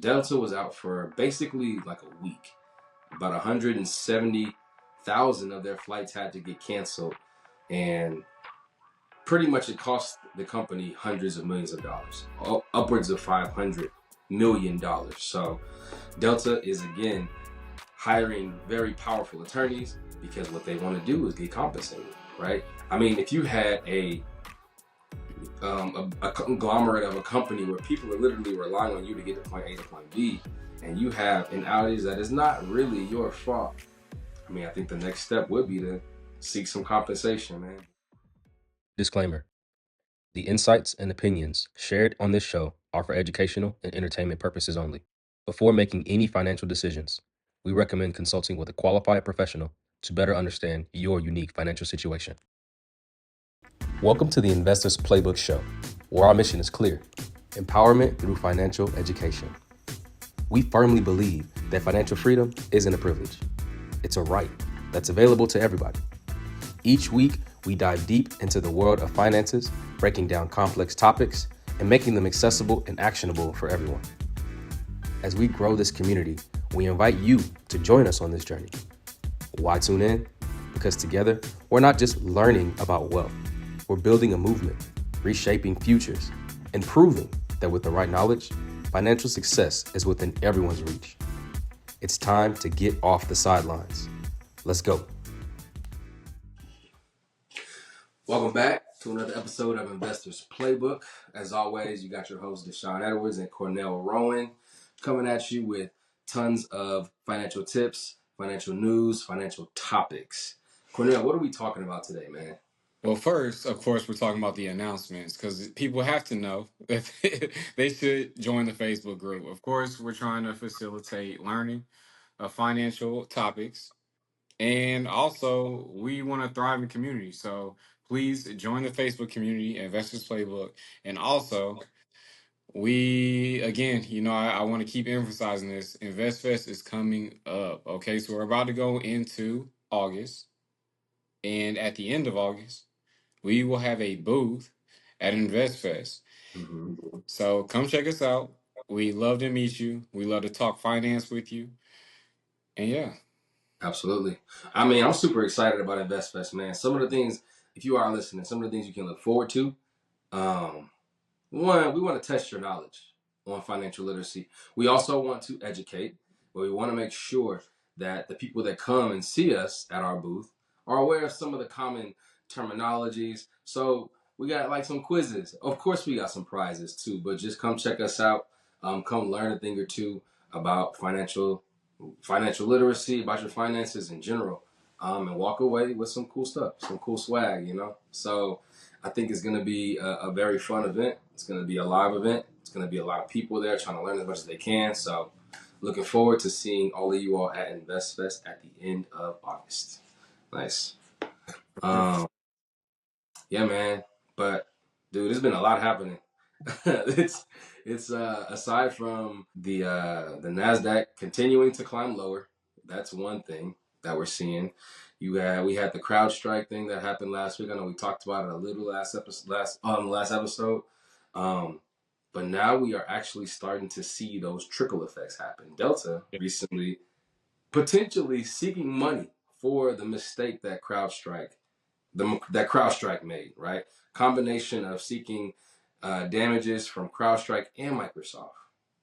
Delta was out for basically like a week. About 170,000 of their flights had to get canceled, and pretty much it cost the company hundreds of millions of dollars, upwards of $500 million. So Delta is again hiring very powerful attorneys because what they want to do is get compensated, right? I mean, if you had a conglomerate of a company where people are literally relying on you to get to point A to point B, and you have an outage that is not really your fault, I mean, I think the next step would be to seek some compensation, man. Disclaimer: the insights and opinions shared on this show are for educational and entertainment purposes only. Before making any financial decisions, we recommend consulting with a qualified professional to better understand your unique financial situation. Welcome to the Investors Playbook Show, where our mission is clear: empowerment through financial education. We firmly believe that financial freedom isn't a privilege, it's a right that's available to everybody. Each week, we dive deep into the world of finances, breaking down complex topics and making them accessible and actionable for everyone. As we grow this community, we invite you to join us on this journey. Why tune in? Because together, we're not just learning about wealth, we're building a movement, reshaping futures, and proving that with the right knowledge, financial success is within everyone's reach. It's time to get off the sidelines. Let's go. Welcome back to another episode of Investors Playbook. As always, you got your hosts, Deshaun Edwards and Cornell Rowan, coming at you with tons of financial tips, financial news, financial topics. Cornell, what are we talking about today, man? Well, first, of course, we're talking about the announcements because people have to know that they should join the Facebook group. Of course, we're trying to facilitate learning of financial topics. And also, we want to thrive in community. So please join the Facebook community, Investors Playbook. And also, again, I want to keep emphasizing this. InvestFest is coming up. Okay, so we're about to go into August. And at the end of August, we will have a booth at InvestFest. Mm-hmm. So come check us out. We love to meet you. We love to talk finance with you. And yeah. Absolutely. I mean, I'm super excited about InvestFest, man. Some of the things, if you are listening, some of the things you can look forward to. Um, One, we want to test your knowledge on financial literacy. We also want to educate, but we want to make sure that the people that come and see us at our booth are aware of some of the common terminologies. So we got like some quizzes. Of course, we got some prizes too, but just come check us out. Come learn a thing or two about financial literacy, about your finances in general, and walk away with some cool stuff, some cool swag. So I think it's going to be a very fun event. It's going to be a live event. It's going to be a lot of people there trying to learn as much as they can. So looking forward to seeing all of you all at InvestFest at the end of August. Nice. Um, yeah, man. But dude, there's been a lot happening. It's aside from the Nasdaq continuing to climb lower, that's one thing that we're seeing. We had the CrowdStrike thing that happened last week. I know we talked about it a little last episode. Um, but now we are actually starting to see those trickle effects happen. Delta recently potentially seeking money for the mistake that CrowdStrike made, right? Combination of seeking damages from CrowdStrike and Microsoft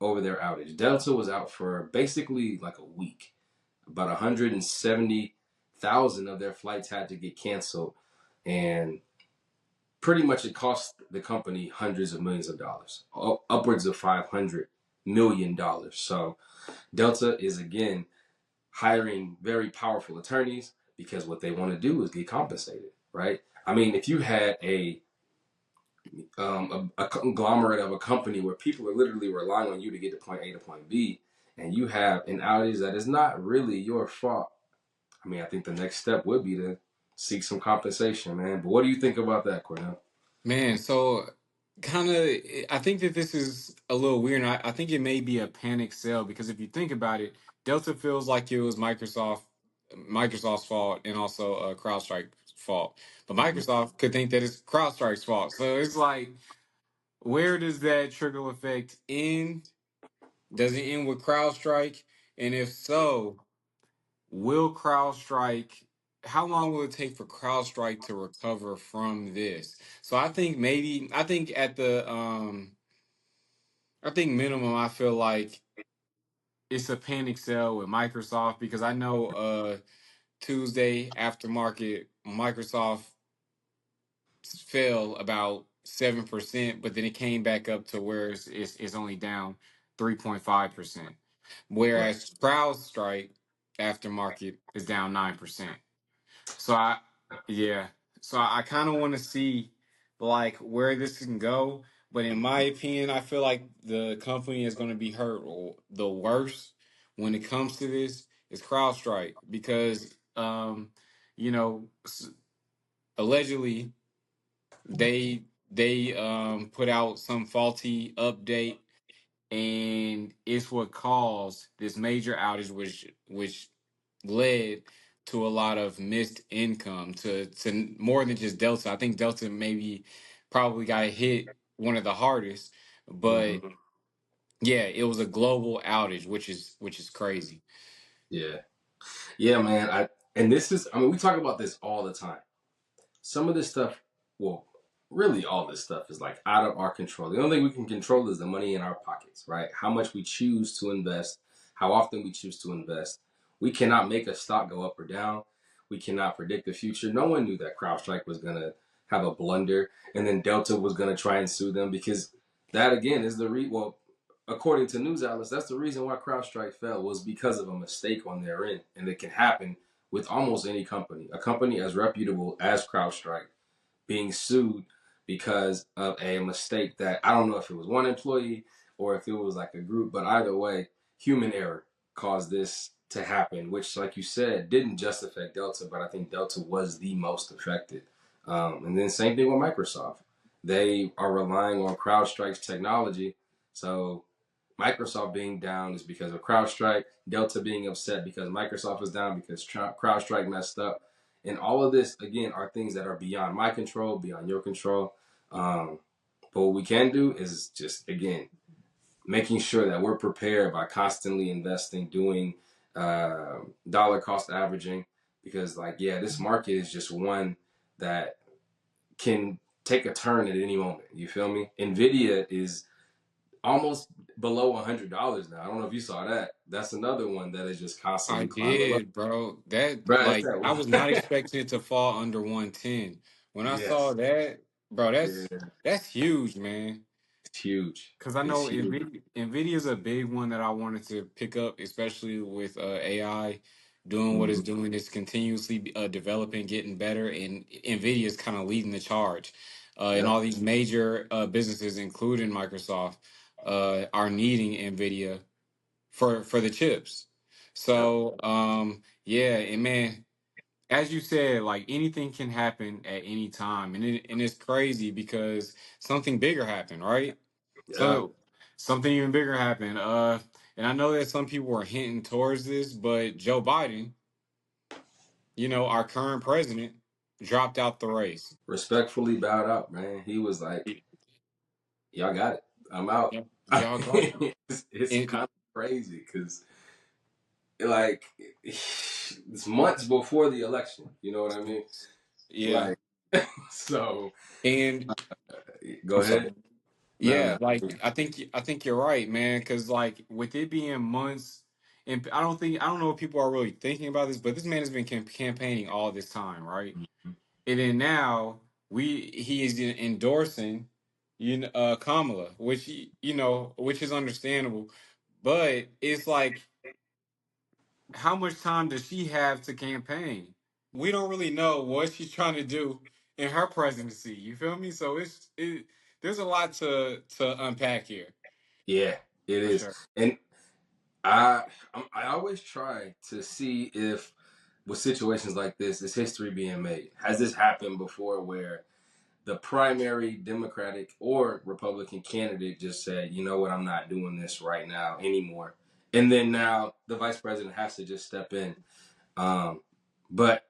over their outage. Delta was out for basically like a week. About 170,000 of their flights had to get canceled, and pretty much it cost the company hundreds of millions of dollars, upwards of $500 million. So Delta is again hiring very powerful attorneys because what they want to do is get compensated, right? I mean, if you had a conglomerate of a company where people are literally relying on you to get to point A to point B, and you have an outage that is not really your fault, I mean, I think the next step would be to seek some compensation, man. But what do you think about that, Cornell? Man, so kind of, I think that this is a little weird. And I think it may be a panic sell because if you think about it, Delta feels like it was Microsoft's fault and also CrowdStrike's fault. But Mm-hmm. Microsoft could think that it's CrowdStrike's fault. So it's like, where does that trickle effect end? Does it end with CrowdStrike? And if so, will CrowdStrike? How long will it take for CrowdStrike to recover from this? So I think maybe I think at the I think minimum I feel like it's a panic sell with Microsoft because I know Tuesday after market Microsoft fell about 7%, but then it came back up to where it's only down 3.5%. Right. Whereas CrowdStrike aftermarket is down 9%. So yeah. So I kind of want to see like where this can go. But in my opinion, I feel like the company is going to be hurt the worst when it comes to this is CrowdStrike because, you know, allegedly they put out some faulty update and it's what caused this major outage which led to a lot of missed income to more than just Delta. I think Delta maybe probably got hit one of the hardest, Hmm. but yeah, it was a global outage, which is crazy. Yeah. Yeah, man. And this is, I mean, we talk about this all the time. Some of this stuff, well, really all this stuff is like out of our control. The only thing we can control is the money in our pockets, right? How much we choose to invest, how often we choose to invest. We cannot make a stock go up or down. We cannot predict the future. No one knew that CrowdStrike was going to have a blunder and then Delta was going to try and sue them because that, again, is well, according to news outlets, that's the reason why CrowdStrike fell was because of a mistake on their end. And it can happen with almost any company. A company as reputable as CrowdStrike being sued because of a mistake that I don't know if it was one employee or if it was like a group, but either way, human error caused this to happen, which, like you said, didn't just affect Delta, but I think Delta was the most affected. And then same thing with Microsoft. They are relying on CrowdStrike's technology. So Microsoft being down is because of CrowdStrike. Delta being upset because Microsoft was down because CrowdStrike messed up. And all of this, again, are things that are beyond my control, beyond your control. Um, but what we can do is just, again, making sure that we're prepared by constantly investing, doing dollar cost averaging. Because, like, yeah, this market is just one that can take a turn at any moment. You feel me? NVIDIA is almost below $100 now. I don't know if you saw that. That's another one that is just I constantly climbing low. did, bro. That Bro, it's like that I one. was not expecting it to fall under 110. When I saw Yes. that, bro, Yeah. that's huge, man. It's huge. Because I It's know huge. Nvidia is a big one that I wanted to pick up, especially with AI doing what it's Mhm. doing. It's continuously developing, getting better, and Nvidia is kind of leading the charge. And Yep. all these major businesses, including Microsoft, are needing Nvidia for the chips. Yep. So yeah, and man, as you said, like anything can happen at any time, and it's crazy because something bigger happened, right? Yep. So something even bigger happened. And I know that some people were hinting towards this, but Joe Biden, our current president, dropped out the race. Respectfully bowed out, man. He was like, y'all got it. I'm out. Yeah, y'all got it. It's And kind of crazy because, like, it's months before the election. You know what I mean? yeah, Like, so and go I'm sorry. ahead. No, Yeah, no. like I think you're right, man. Because like with it being months, and I don't know if people are really thinking about this, but this man has been campaigning all this time, right? And then now he is endorsing, Kamala, which which is understandable, but it's like, how much time does she have to campaign? We don't really know what she's trying to do in her presidency. You feel me? So there's a lot to unpack here Yeah, it for is. sure. And I always try to see if with situations like this is history being made. Has this happened before where the primary Democratic or Republican candidate just said, you know what, I'm not doing this right now anymore. And then now the vice president has to just step in. Um, but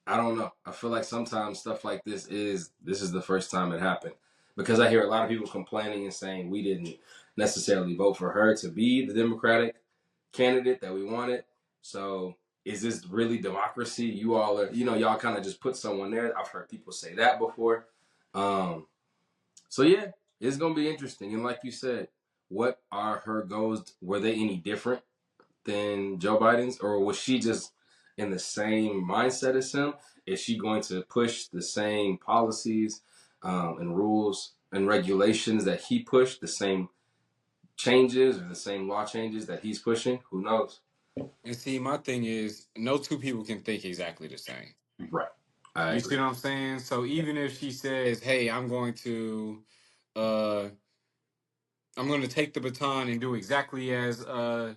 I don't know. I feel like sometimes stuff like this is the first time it happened because I hear a lot of people complaining and saying we didn't. necessarily vote for her to be the Democratic candidate that we wanted. So is this really democracy? You all are, y'all kind of just put someone there. I've heard people say that before. So yeah, it's gonna be interesting. And like you said, what are her goals? Were they any different than Joe Biden's, or was she just in the same mindset as him? Is she going to push the same policies and rules and regulations that he pushed, the same changes or the same law changes that he's pushing? Who knows? And see, my thing is, no two people can think exactly the same. Right. I You see agree. what I'm saying? So even if she says, "Hey, uh, I'm going to take the baton and do exactly as our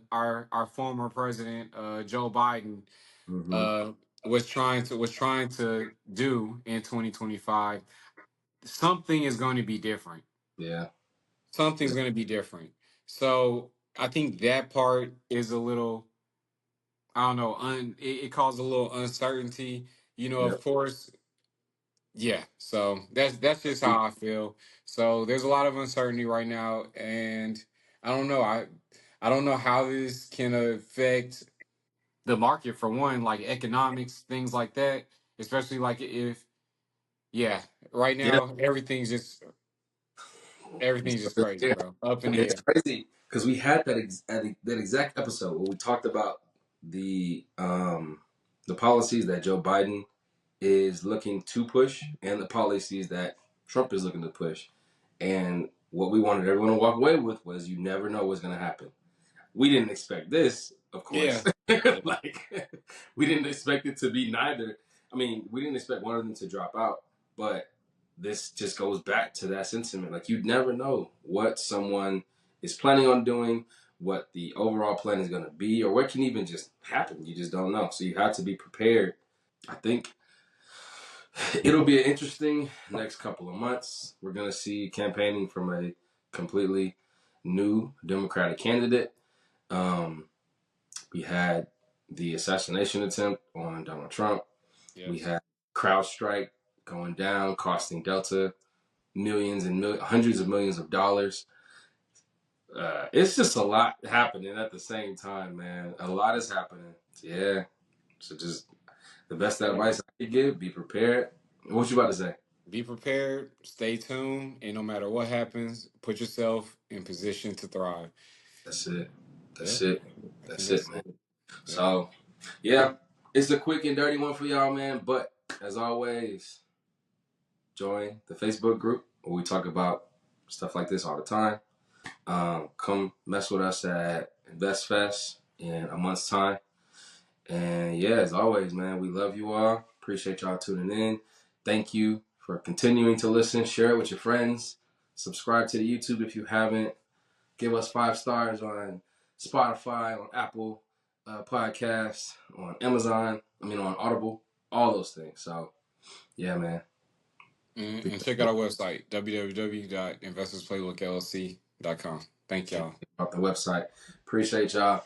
former president Joe Biden Mm-hmm. uh, was trying to do in 2025," something is going to be different. Yeah. Something's Yeah. going to be different. So I think that part is a little, I don't know, it caused a little uncertainty. Of Yep. course, yeah. So that's just how I feel. So there's a lot of uncertainty right now, and I don't know. I don't know how this can affect the market for one, like economics, things like that. Especially like if, yeah, right Yeah. now everything's just crazy, Yeah. bro. Up in the It's air. crazy because we had that exact episode where we talked about the policies that Joe Biden is looking to push and the policies that Trump is looking to push. And what we wanted everyone to walk away with was you never know what's going to happen. We didn't expect this, of Yeah. course. Like, we didn't expect it to be neither. I mean, we didn't expect one of them to drop out, but this just goes back to that sentiment. Like, you'd never know what someone is planning on doing, what the overall plan is going to be, or what can even just happen. You just don't know. So you have to be prepared. I think it'll be an interesting next couple of months. We're going to see campaigning from a completely new Democratic candidate. Um, we had the assassination attempt on Donald Trump. We Yes. had CrowdStrike going down, costing Delta millions and hundreds of millions of dollars. It's just a lot happening at the same time, man. A lot is happening. Yeah. So just the best Yeah. advice I could give: be prepared. What you about to say? Be prepared, stay tuned, and no matter what happens, put yourself in position to thrive. That's it. Yeah. That's it. I think That's it, that's man. it. Yeah. So yeah, it's a quick and dirty one for y'all, man. But as always, join the Facebook group where we talk about stuff like this all the time. Come mess with us at Invest Fest in a month's time. And yeah, as always, man, we love you all. Appreciate y'all tuning in. Thank you for continuing to listen. Share it with your friends. Subscribe to the YouTube if you haven't. Give us 5 stars on Spotify, on Apple Podcasts, on Amazon. On Audible. All those things. So yeah, man. And check out our website, www.investorsplaybookllc.com. Thank y'all. Off the website. Appreciate y'all.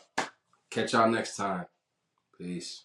Catch y'all next time. Peace.